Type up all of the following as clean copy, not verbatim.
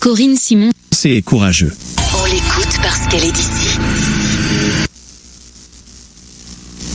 Corinne Simon. C'est courageux. On l'écoute parce qu'elle est d'ici.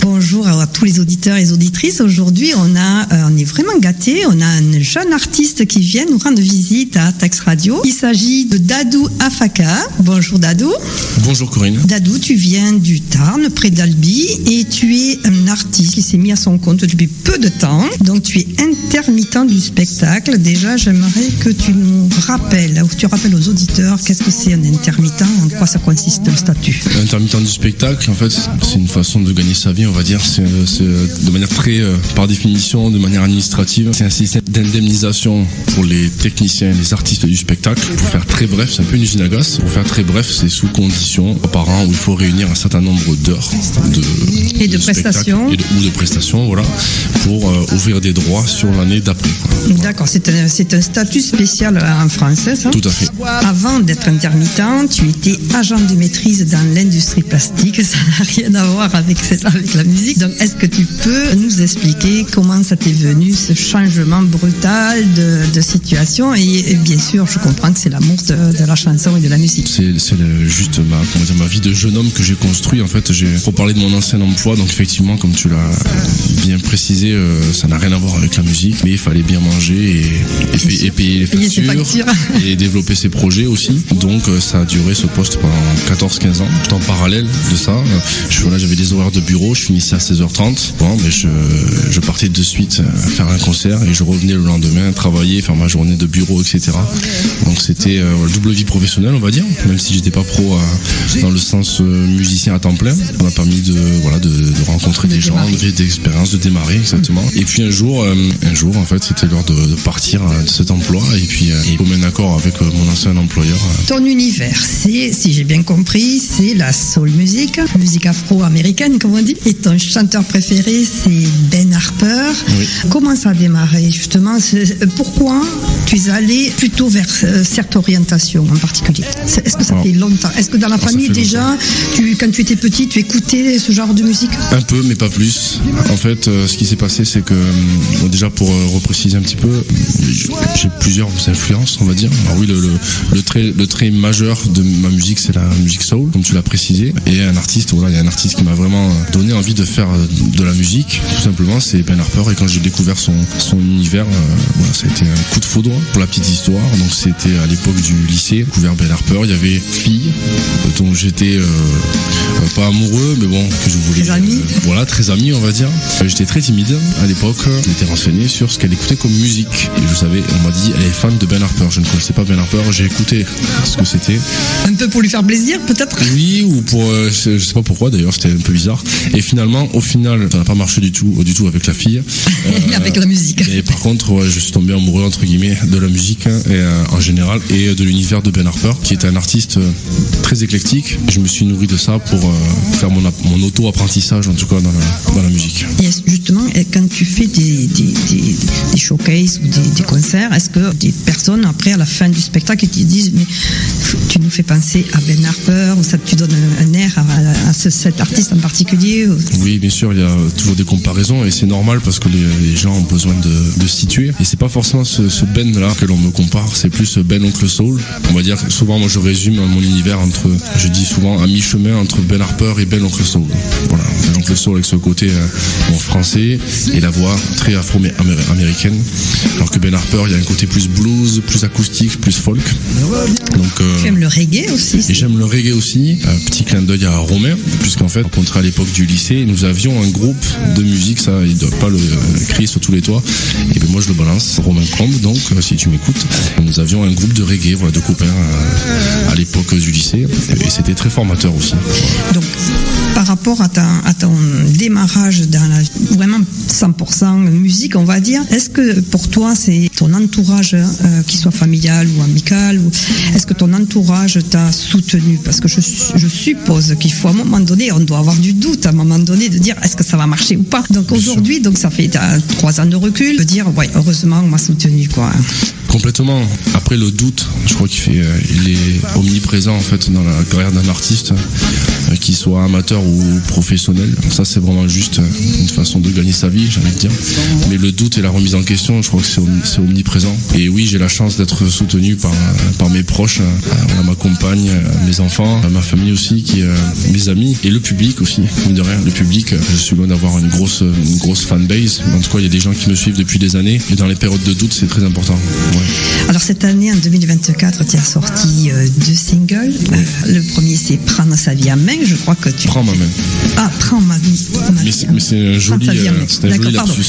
Bonjour à tous les auditeurs et les auditrices. Aujourd'hui, on est vraiment gâtés. On a un jeune artiste qui vient nous rendre visite à Tax Radio. Il s'agit de Dadou Afaka. Bonjour Dadou. Bonjour Corinne. Dadou, tu viens du Tarn, près d'Albi, et tu es un artiste qui s'est mis à son compte depuis peu de temps. Donc tu es intermittent du spectacle. Déjà, j'aimerais que tu nous rappelles, ou tu rappelles aux auditeurs, qu'est-ce que c'est un intermittent, en quoi ça consiste le statut. L'intermittent du spectacle, en fait, c'est une façon de gagner sa vie, on va dire. C'est de manière très, par définition, de manière administrative. C'est un système d'indemnisation pour les techniciens, les artistes du spectacle. Pour faire très bref, c'est un peu une usine à gaz. Pour faire très bref, c'est sous conditions par an où il faut réunir un certain nombre d'heures de prestations ou de prestations, voilà, pour ouvrir des droits sur l'année d'après. Voilà. D'accord, c'est un statut spécial en français, ça. Tout à fait. Avant d'être intermittent, tu étais agent de maîtrise dans l'industrie plastique. Ça n'a rien à voir avec la musique. Donc, est-ce que tu peux nous expliquer comment ça t'est venu, ce changement brutal de situation? Et bien sûr, je comprends que c'est l'amour de la chanson et de la musique. C'est juste ma vie de jeune homme que j'ai construit. En fait, j'ai reparlé de mon ancien emploi. Donc, effectivement, comme tu l'as bien précisé, ça n'a rien à voir avec la musique. Mais il fallait bien manger et payer les factures et développer ses projets aussi. Donc, ça a duré ce poste pendant 14-15 ans. En parallèle de ça, j'avais des horaires de bureau. Je finissais à 16h30. Bon, mais je partais de suite faire un concert et je revenais le lendemain travailler, faire ma journée de bureau, etc. Donc c'était double vie professionnelle, on va dire, même si j'étais pas pro dans le sens musicien à temps plein. Ça m'a permis de rencontrer des gens, de vivre des expériences, de démarrer, exactement. Et puis un jour, en fait, c'était l'heure de partir de cet emploi et puis comme un accord avec mon ancien employeur. Ton univers, c'est, si j'ai bien compris, c'est la soul music afro-américaine, comme on dit. Et ton chanteur préféré, c'est Ben Harper. Oui. Comment ça a démarré, justement? Pourquoi tu es allé plutôt vers cette orientation en particulier? Est-ce que ça fait longtemps? Est-ce que dans la famille, déjà, quand tu étais petit, tu écoutais ce genre de musique? Un peu, mais pas plus. En fait, ce qui s'est passé, c'est que, déjà, pour repréciser un petit peu, j'ai plusieurs influences, on va dire. Alors oui, le trait majeur de ma musique, c'est la musique soul, comme tu l'as précisé. Et il y a un artiste qui m'a vraiment donné envie de faire de la musique, tout simplement, c'est Ben Harper. Et quand j'ai découvert son univers, ça a été un coup de foudre. Pour la petite histoire, donc c'était à l'époque du lycée, j'ai découvert Ben Harper. Il y avait fille dont j'étais pas amoureux, mais bon, que je voulais. Très ami. Très ami, on va dire. J'étais très timide à l'époque. Je m'étais renseigné sur ce qu'elle écoutait comme musique. Et je savais, on m'a dit, elle est fan de Ben Harper. Je ne connaissais pas Ben Harper, j'ai écouté ce que c'était. Un peu pour lui faire plaisir, peut-être? Oui, ou pour, je sais pas pourquoi d'ailleurs, c'était un peu bizarre. Et finalement, ça n'a pas marché du tout avec la fille. Avec la musique. Et par contre, je suis tombé amoureux, entre guillemets, de la musique en général et de l'univers de Ben Harper, qui est un artiste très éclectique. Je me suis nourri de ça pour faire mon auto-apprentissage, en tout cas, dans la musique. Et justement, quand tu fais des showcases ou des concerts, est-ce que des personnes, après, à la fin du spectacle, te disent, mais tu nous fais penser à Ben Harper, ou ça, tu donnes un air à cet artiste en particulier? Oui, bien sûr, il y a toujours des comparaisons et c'est normal parce que les gens ont besoin de se situer. Et c'est pas forcément ce Ben-là que l'on me compare, c'est plus Ben Oncle Soul. On va dire que souvent, moi, je résume mon univers je dis souvent à mi-chemin entre Ben Harper et Ben Oncle Soul. Voilà, Ben Oncle Soul avec ce côté français et la voix très afro-américaine. Alors que Ben Harper, il y a un côté plus blues, plus acoustique, plus folk. Donc, tu aimes le reggae aussi? Et j'aime le reggae aussi. Petit clin d'œil à Romain, puisqu'en fait, rencontré à l'époque du lycée, nous avions un groupe de musique, ça, il ne doit pas le crier sur tous les toits. Et bien moi, je le balance, Romain Crombe, donc, si tu m'écoutes. Nous avions un groupe de reggae, de copains à l'époque du lycée. Et c'était très formateur aussi. Donc, par rapport à ton démarrage dans vraiment 100% musique, on va dire, est-ce que pour toi, c'est ton entourage, qu'il soit familial ou amical, est-ce que ton entourage t'a soutenu? Parce que je suppose qu'il faut à un moment donné, on doit avoir du doute à un moment donné de dire est-ce que ça va marcher ou pas. Donc aujourd'hui, ça fait 3 ans de recul, de dire ouais, heureusement on m'a soutenu, quoi. Complètement. Après, le doute, je crois il est omniprésent en fait dans la carrière d'un artiste, qu'il soit amateur ou professionnel. Ça, c'est vraiment juste une façon de gagner sa vie, j'ai envie de dire. Mais le doute et la remise en question, je crois que c'est omniprésent. Et oui, j'ai la chance d'être soutenu par mes proches, ma compagne, mes enfants, ma famille aussi, mes amis et le public aussi. Mine de rien, le public, je suis loin d'avoir une grosse fanbase. En tout cas, il y a des gens qui me suivent depuis des années. Et dans les périodes de doute, c'est très important. Ouais. Alors cette année, en 2024, tu as sorti 2 singles. Le premier, c'est Prendre sa vie à main. Je crois que tu... Prends ma main. Ah, Prends ma vie. Mais c'est un joli lapsus.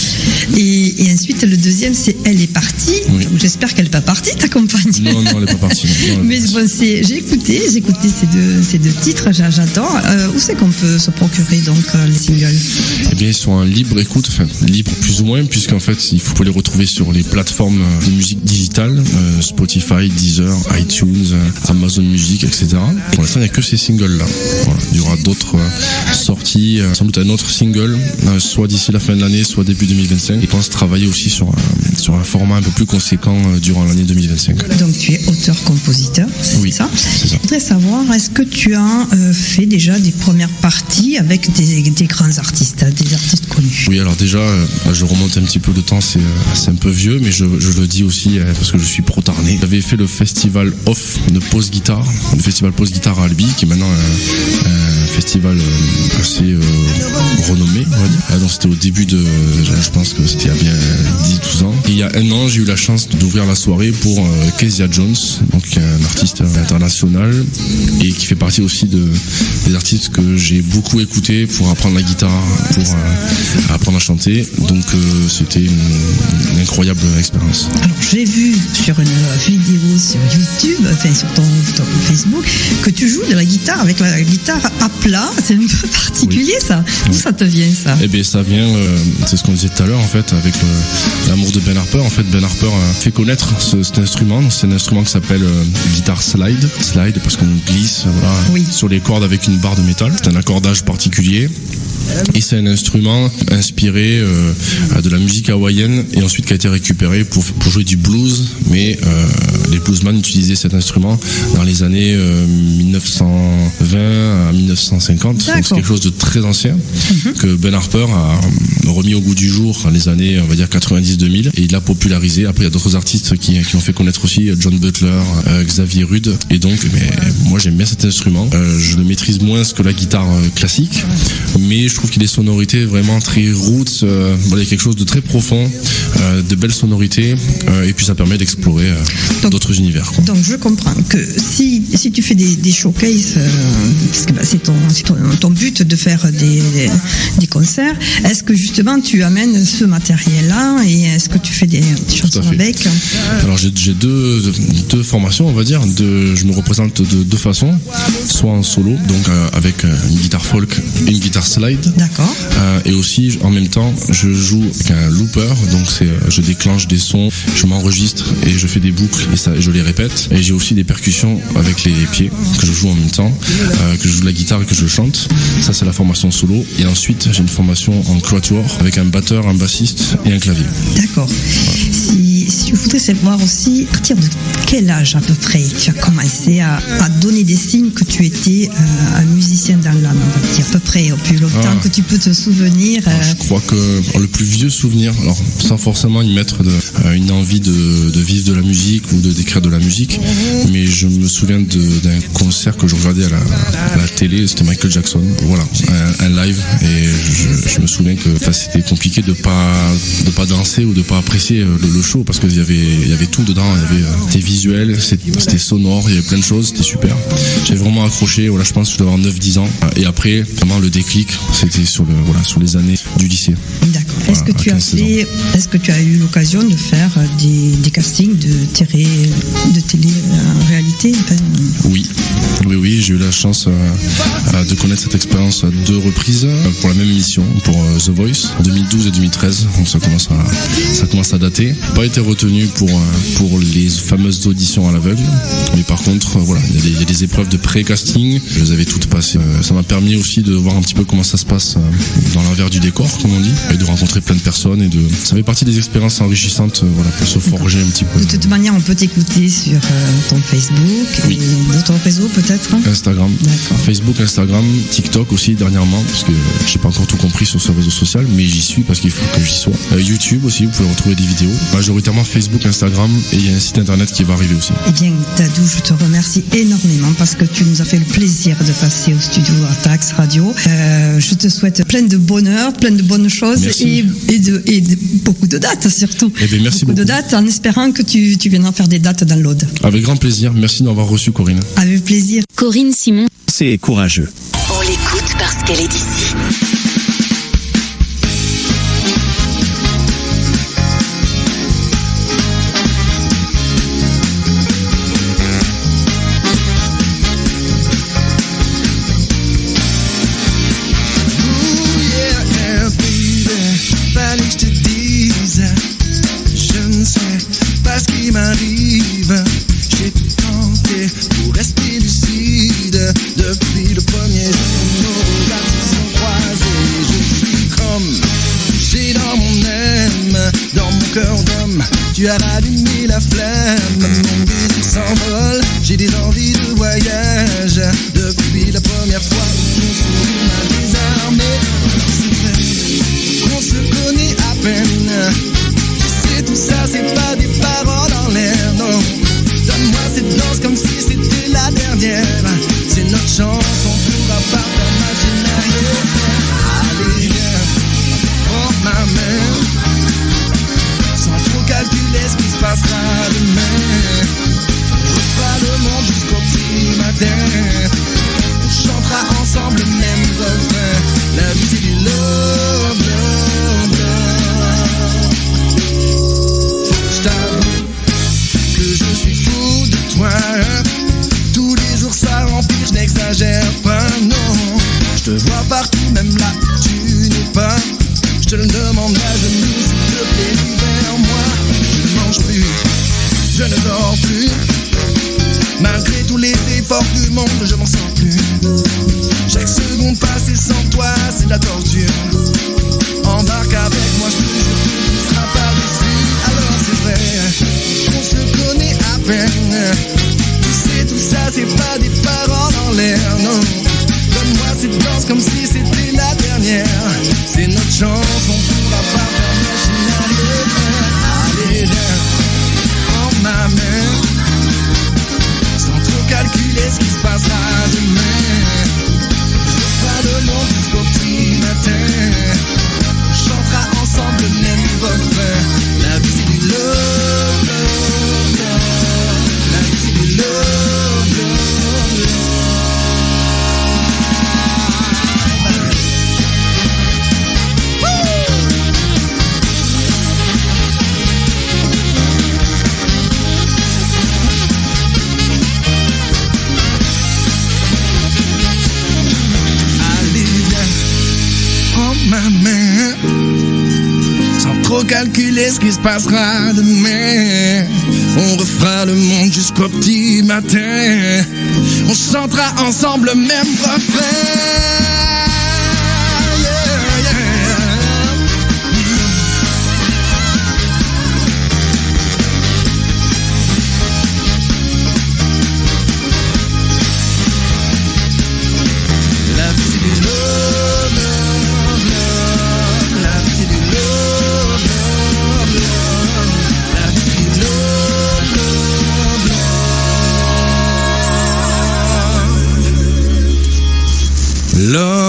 Et ensuite, le deuxième, c'est Elle est partie. Oui. Donc, j'espère qu'elle n'est pas partie, ta compagne. Non, elle n'est pas partie. Mais bon, j'ai écouté ces deux titres, j'adore. Où c'est qu'on peut se procurer donc les singles? Eh bien, ils sont en libre écoute, enfin libre plus ou moins, puisqu'en fait, il faut les retrouver sur les plateformes de musique digitale, Spotify, Deezer, iTunes, Amazon Music, etc. Pour l'instant, il n'y a que ces singles-là. Voilà. Il y aura d'autres sorties, sans doute un autre single, soit d'ici la fin de l'année, soit début 2025. Et je pense travailler aussi sur un format un peu plus conséquent durant l'année 2025. Donc tu es auteur-compositeur, oui, ça? C'est ça. Je voudrais savoir, est-ce que tu as fait déjà des premières parties avec des grands artistes, des artistes connus? Oui, alors déjà, je remonte un petit peu le temps, c'est un peu vieux, mais je le dis aussi parce que je suis pro-tarné. J'avais fait le festival off de Pause Guitare, le festival Pause Guitare à Albi, qui est maintenant un festival assez renommé, on va dire. Donc c'était au début je pense que c'était il y a bien 10-12 ans. Et il y a un an, j'ai eu la chance d'ouvrir la soirée pour Kezia Jones, donc un artiste international et qui fait partie aussi des artistes que j'ai beaucoup écouté pour apprendre la guitare, pour apprendre à chanter. Donc c'était une incroyable expérience. Alors j'ai vu sur une vidéo sur YouTube, enfin sur ton Facebook, que tu joues de la guitare avec la guitare à plat. C'est un peu particulier, oui. Ça. D'où ça te vient, ça? Eh bien, ça vient, c'est ce qu'on disait tout à l'heure, en fait, avec l'amour de Ben Harper. En fait, Ben Harper fait connaître cet instrument. C'est un instrument qui s'appelle guitare slide parce qu'on glisse, voilà, oui, sur les cordes avec une barre de métal. C'est un accordage particulier. Et c'est un instrument inspiré de la musique hawaïenne et ensuite qui a été récupéré pour jouer du blues, mais les bluesmen utilisaient cet instrument dans les années 1920 à 1950. Donc c'est quelque chose de très ancien que Ben Harper a remis au goût du jour dans les années, on va dire 90-2000, et il l'a popularisé. Après il y a d'autres artistes qui ont fait connaître aussi, John Butler, Xavier Rudd, et donc moi j'aime bien cet instrument. Je le maîtrise moins que la guitare classique, mais je trouve qu'il a des sonorités vraiment très roots, il y a quelque chose de très profond, de belles sonorités, et puis ça permet d'explorer d'autres univers. Donc je comprends que si tu fais des showcases, parce que c'est ton but de faire des concerts, est-ce que justement tu amènes ce matériel-là et est-ce que tu fais des chansons avec? Alors j'ai deux formations, on va dire. Je me représente de deux façons, soit en solo, donc avec une guitare folk et une guitare slide. D'accord. Et aussi en même temps je joue avec un looper, donc je déclenche des sons, je m'enregistre et je fais des boucles et je les répète. Et j'ai aussi des percussions avec les pieds que je joue en même temps, que je joue de la guitare et que je chante. Ça c'est la formation solo. Et ensuite j'ai une formation en quatuor avec un batteur, un bassiste et un clavier. Voilà. D'accord. Si je voudrais savoir aussi, à partir de quel âge à peu près tu as commencé à donner des signes que tu étais un musicien dans l'âme, on va dire, à peu près, au plus longtemps que tu peux te souvenir? Je crois que le plus vieux souvenir, alors sans forcément y mettre une envie de vivre de la musique ou d'écrire de la musique, mais je me souviens d'un concert que je regardais à la télé, c'était Michael Jackson, voilà, un live, et je me souviens que c'était compliqué de pas danser ou de pas apprécier le show, parce qu'il y avait tout dedans, il y avait des visuels, c'était sonore, il y avait plein de choses, c'était super. J'avais vraiment accroché, voilà, je pense que je devais avoir 9-10 ans, et après vraiment le déclic c'était sur les années du lycée. D'accord. Voilà, est-ce que tu as eu l'occasion de faire des castings de télé-réalité? Oui, j'ai eu la chance de connaître cette expérience à 2 reprises pour la même émission, pour The Voice, 2012 et 2013, donc ça commence à dater. Pas été retenu pour les fameuses auditions à l'aveugle, mais par contre, voilà, il y a des épreuves de pré-casting, je les avais toutes passées. Ça m'a permis aussi de voir un petit peu comment ça se passe dans l'envers du décor, comme on dit, et de rencontrer plein de personnes, ça fait partie des expériences enrichissantes, voilà, pour se forger un petit peu. De toute manière, on peut t'écouter sur ton Facebook et d'autres réseaux peut-être? Instagram. D'accord. Facebook, Instagram, TikTok aussi dernièrement, parce que j'ai pas encore tout compris sur ce réseau social, mais j'y suis parce qu'il faut que j'y sois. YouTube aussi, vous pouvez retrouver des vidéos. Majoritairement Facebook, Instagram, et il y a un site internet qui va arriver aussi. Eh bien, Dadou, je te remercie énormément parce que tu nous as fait le plaisir de passer au studio à Tax Radio. Je te souhaite plein de bonheur, plein de bonnes choses et de beaucoup de dates surtout. Eh bien, merci beaucoup de dates en espérant que tu viendras faire des dates dans l'Aude. Avec grand plaisir. Merci de m'avoir reçu, Corinne. Avec plaisir. Corinne Simon. C'est courageux. On l'écoute parce qu'elle est d'ici. M'arrive, j'ai tenté pour rester lucide. Depuis le premier jour, nos regards se sont croisés. Je suis comme j'ai dans mon âme, dans mon cœur d'homme. Tu as rallumé la flamme, mon désir s'envole. J'ai des envies de voyage. Depuis la première fois où ton sourire m'a désarmé. C'est vrai qu'on se connaît à peine. Tout ça, c'est pas des paroles en l'air, non. Donne-moi cette danse comme si c'était la dernière. C'est notre chance, on pourra pas faire machine arrière. Allez, viens, prends ma main. Sans trop calculer ce qui se passera demain. On fera le monde jusqu'au petit matin. On chantera ensemble le même refrain. La vie c'est du love, love, love. J't'avoue que je suis fou de toi. Tous les jours ça empire, je n'exagère pas, non. Je te vois partout, même là où tu n'es pas. Je te le demande à genoux, s'il te plaît, viens vers moi. Je ne mange plus, je ne dors plus. Malgré tous les efforts du monde, je m'en sors plus. Chaque seconde passée sans toi, c'est de la torture. Embarque avec moi, je te jure que tu ne seras pas déçu. Alors c'est vrai, on se connaît à peine. Tu sais tout ça, c'est pas des paroles en l'air, non. Donne-moi cette danse comme si c'était la dernière. C'est notre chance, on pourra pas faire machine arrière. Allez viens, prends ma main. Sans trop calculer ce qui se passera demain. Je ferai le monde jusqu'au petit matin. On chantera ensemble le même refrain. La vie c'est du love, love, love. La vie c'est du love, love, love. Allez viens, prends ma main. Sans trop calculer ce qui se passera demain. On refera le monde jusqu'au petit matin. On chantera ensemble le même refrain. Yeah, yeah. La vie c'est du love, love, love. La vie c'est du love, love, love. La vie c'est du love, love, love. Love.